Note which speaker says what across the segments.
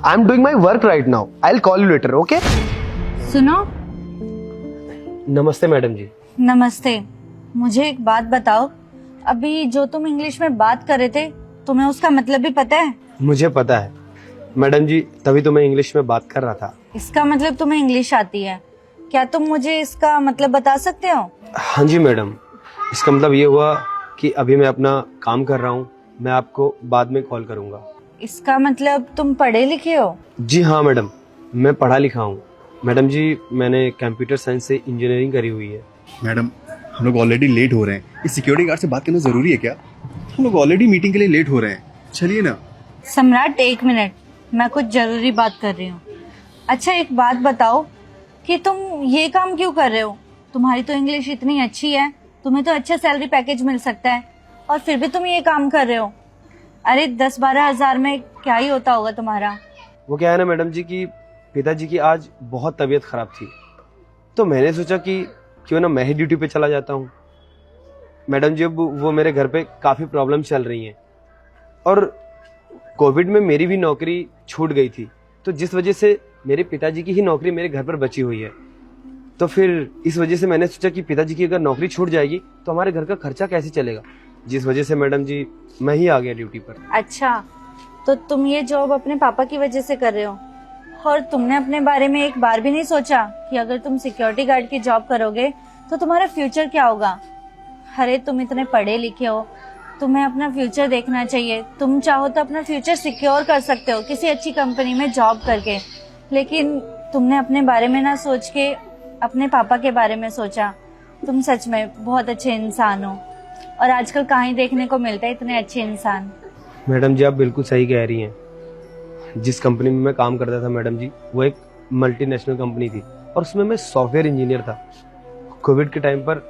Speaker 1: I am doing my work right now, I will call you later, okay?
Speaker 2: सुनो।
Speaker 1: नमस्ते madam जी।
Speaker 2: नमस्ते। मुझे एक बात बताओ, अभी जो तुम इंग्लिश में बात कर रहे थे, तुम्हें उसका मतलब भी पता है?
Speaker 1: मुझे पता है मैडम जी, तभी तो मैं इंग्लिश में बात कर रहा था।
Speaker 2: इसका मतलब तुम्हें इंग्लिश आती है? क्या तुम मुझे इसका मतलब बता सकते हो?
Speaker 1: हाँ जी मैडम, इसका मतलब ये हुआ कि अभी मैं अपना काम कर रहा हूँ, मैं आपको बाद में कॉल करूँगा।
Speaker 2: इसका मतलब तुम पढ़े लिखे हो?
Speaker 1: जी हाँ मैडम, मैं पढ़ा लिखा हूँ। मैडम जी, मैंने कंप्यूटर साइंस से इंजीनियरिंग करी हुई है।
Speaker 3: मैडम, हम लोग ऑलरेडी लेट हो रहे हैं। इस सिक्योरिटी गार्ड से बात करना जरूरी है क्या? हम लोग ऑलरेडी मीटिंग के लिए लेट हो रहे हैं, चलिए ना।
Speaker 2: सम्राट, एक मिनट, मैं कुछ जरूरी बात कर रही हूँ। अच्छा, एक बात बताओ कि तुम ये काम क्यों कर रहे हो? तुम्हारी तो इंग्लिश इतनी अच्छी है, तुम्हें तो अच्छा सैलरी पैकेज मिल सकता है, और फिर भी तुम ये काम कर रहे हो। अरे 10-12 हजार में क्या ही होता होगा तुम्हारा।
Speaker 1: वो क्या है ना मैडम जी कि पिताजी की आज बहुत तबीयत खराब थी, तो मैंने सोचा कि क्यों ना मैं ही ड्यूटी पे चला जाता हूँ। मैडम जी, अब वो मेरे घर पे काफ़ी प्रॉब्लम चल रही हैं, और कोविड में मेरी भी नौकरी छूट गई थी, तो जिस वजह से मेरे पिताजी की ही नौकरी मेरे घर पर बची हुई है। तो फिर इस वजह से मैंने सोचा कि पिताजी की अगर नौकरी छूट जाएगी तो हमारे घर का खर्चा कैसे चलेगा, जिस वजह से मैडम जी मैं ही आ गया ड्यूटी पर।
Speaker 2: अच्छा, तो तुम ये जॉब अपने पापा की वजह से कर रहे हो, और तुमने अपने बारे में एक बार भी नहीं सोचा कि अगर तुम सिक्योरिटी गार्ड की जॉब करोगे तो तुम्हारा फ्यूचर क्या होगा? अरे तुम इतने पढ़े लिखे हो, तुम्हें अपना फ्यूचर देखना चाहिए। तुम चाहो तो अपना फ्यूचर सिक्योर कर सकते हो किसी अच्छी कंपनी में जॉब करके, लेकिन तुमने अपने बारे में ना सोच के अपने पापा के बारे में सोचा। तुम सच में बहुत अच्छे इंसान हो, और आजकल कहाँ ही देखने को मिलते हैं इतने अच्छे इंसान।
Speaker 1: मैडम जी, आप बिल्कुल सही कह रही हैं। जिस कंपनी में मैं काम करता था मैडम जी, वो एक मल्टीनेशनल कंपनी थी, और उसमें मैं सॉफ्टवेयर इंजीनियर था। कोविड के टाइम पर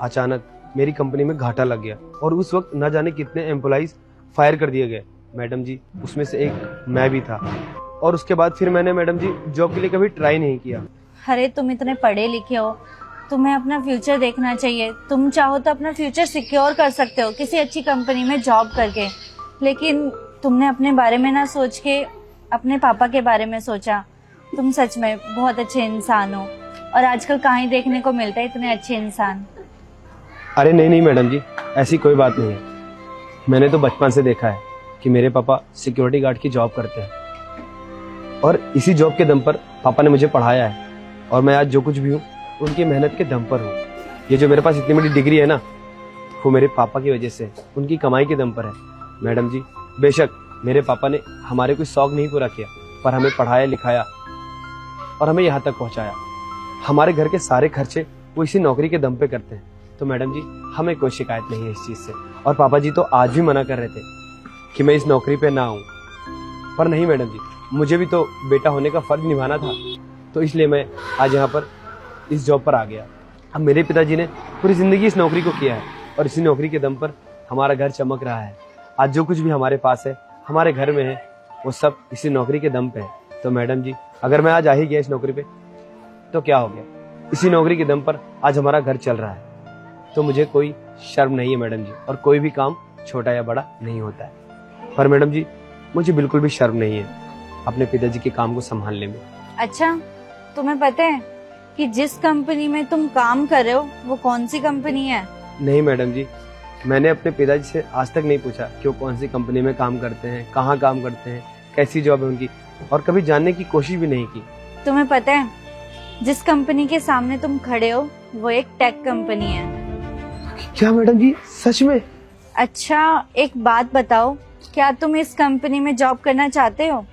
Speaker 1: अचानक मेरी कंपनी में घाटा लग गया, और उस वक्त न जाने कितने एम्प्लॉइज फायर कर दिए गए मैडम जी, उसमें से एक मैं भी था। और उसके बाद फिर मैंने मैडम जी जॉब के लिए कभी ट्राई नहीं किया।
Speaker 2: अरे तुम इतने पढ़े लिखे हो, तुम्हें अपना फ्यूचर देखना चाहिए। तुम चाहो तो अपना फ्यूचर सिक्योर कर सकते हो किसी अच्छी कंपनी में जॉब करके, लेकिन तुमने अपने बारे में ना सोच के अपने पापा के बारे में सोचा। तुम सच में बहुत अच्छे इंसान हो, और आजकल कहाँ ही देखने को मिलते हैं इतने अच्छे इंसान।
Speaker 1: अरे नहीं नहीं मैडम जी, ऐसी कोई बात नहीं है। मैंने तो बचपन से देखा है कि मेरे पापा सिक्योरिटी गार्ड की जॉब करते हैं, और इसी जॉब के दम पर पापा ने मुझे पढ़ाया है, और मैं आज जो कुछ भी हूँ उनकी मेहनत के दम पर हूँ। ये जो मेरे पास इतनी बड़ी डिग्री है ना, वो मेरे पापा की वजह से, उनकी कमाई के दम पर है मैडम जी। बेशक मेरे पापा ने हमारे कोई शौक नहीं पूरा किया, पर हमें पढ़ाया लिखाया और हमें यहाँ तक पहुँचाया। हमारे घर के सारे खर्चे वो इसी नौकरी के दम पे करते हैं। तो मैडम जी, हमें कोई शिकायत नहीं है इस चीज़ से। और पापा जी तो आज भी मना कर रहे थे कि मैं इस नौकरी पे ना आऊँ, पर नहीं मैडम जी, मुझे भी तो बेटा होने का फर्ज निभाना था, तो इसलिए मैं आज यहाँ पर इस जॉब पर आ गया। अब मेरे पिताजी ने पूरी ज़िंदगी इस नौकरी को किया है, और इसी नौकरी के दम पर हमारा घर चमक रहा है। आज जो कुछ भी हमारे पास है, हमारे घर में है, वो सब इसी नौकरी के दम पे है। तो मैडम जी, अगर मैं आज आ ही गया इस नौकरी पे, तो क्या हो गया? इसी नौकरी के दम पर आज हमारा घर चल रहा है। तो मुझे कोई शर्म नहीं है मैडम जी, और कोई भी काम छोटा या बड़ा नहीं होता है। पर मैडम जी, मुझे बिल्कुल भी शर्म नहीं है अपने पिताजी के काम को संभालने में।
Speaker 2: अच्छा, तुम्हें पता है कि जिस कंपनी में तुम काम कर रहे हो वो कौन सी कंपनी है?
Speaker 1: नहीं मैडम जी, मैंने अपने पिताजी से आज तक नहीं पूछा कि वो कौन सी कंपनी में काम करते हैं, कहाँ काम करते हैं, कैसी जॉब है उनकी, और कभी जानने की कोशिश भी नहीं की।
Speaker 2: तुम्हें पता है, जिस कंपनी के सामने तुम खड़े हो वो एक टेक कंपनी है।
Speaker 1: क्या मैडम जी, सच में?
Speaker 2: अच्छा, एक बात बताओ, क्या तुम इस कंपनी में जॉब करना चाहते हो?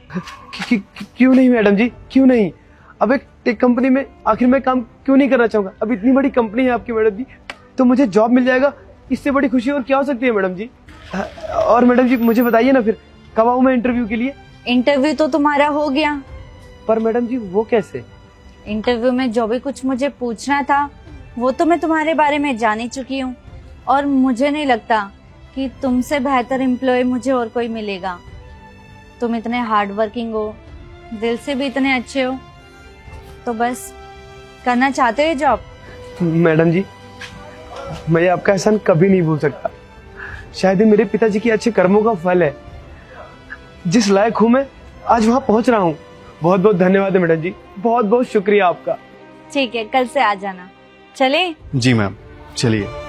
Speaker 1: क्यों नहीं मैडम जी, क्यों नहीं? अब एक टेक कंपनी में आखिर मैं काम क्यों नहीं करना चाहूंगा? अब इतनी बड़ी कंपनी है आपकी मैडम जी, तो मुझे जॉब मिल जाएगा, इससे बड़ी खुशी और क्या हो सकती है मैडम जी? और मैडम जी, मुझे बताइए ना फिर कब आऊँ मैं इंटरव्यू के लिए?
Speaker 2: इंटरव्यू तो तुम्हारा हो गया।
Speaker 1: पर मैडम जी, वो कैसे?
Speaker 2: इंटरव्यू में जो भी कुछ मुझे पूछना था वो तो मैं तुम्हारे बारे में जान ही चुकी हूँ, और मुझे नहीं लगता कि तुमसे बेहतर एम्प्लॉय मुझे और कोई मिलेगा। तुम इतने हार्ड वर्किंग हो, दिल से भी इतने अच्छे हो, तो बस करना चाहते हो ये जॉब?
Speaker 1: मैडम जी, मैं ये आपका एहसान कभी नहीं भूल सकता। शायद ये मेरे पिताजी के अच्छे कर्मों का फल है। जिस लायक हूं मैं, आज वहाँ पहुँच रहा हूँ। बहुत बहुत धन्यवाद है मैडम जी, बहुत बहुत शुक्रिया आपका।
Speaker 2: ठीक है, कल से आ जाना। चले?
Speaker 3: जी मैम, चलिए।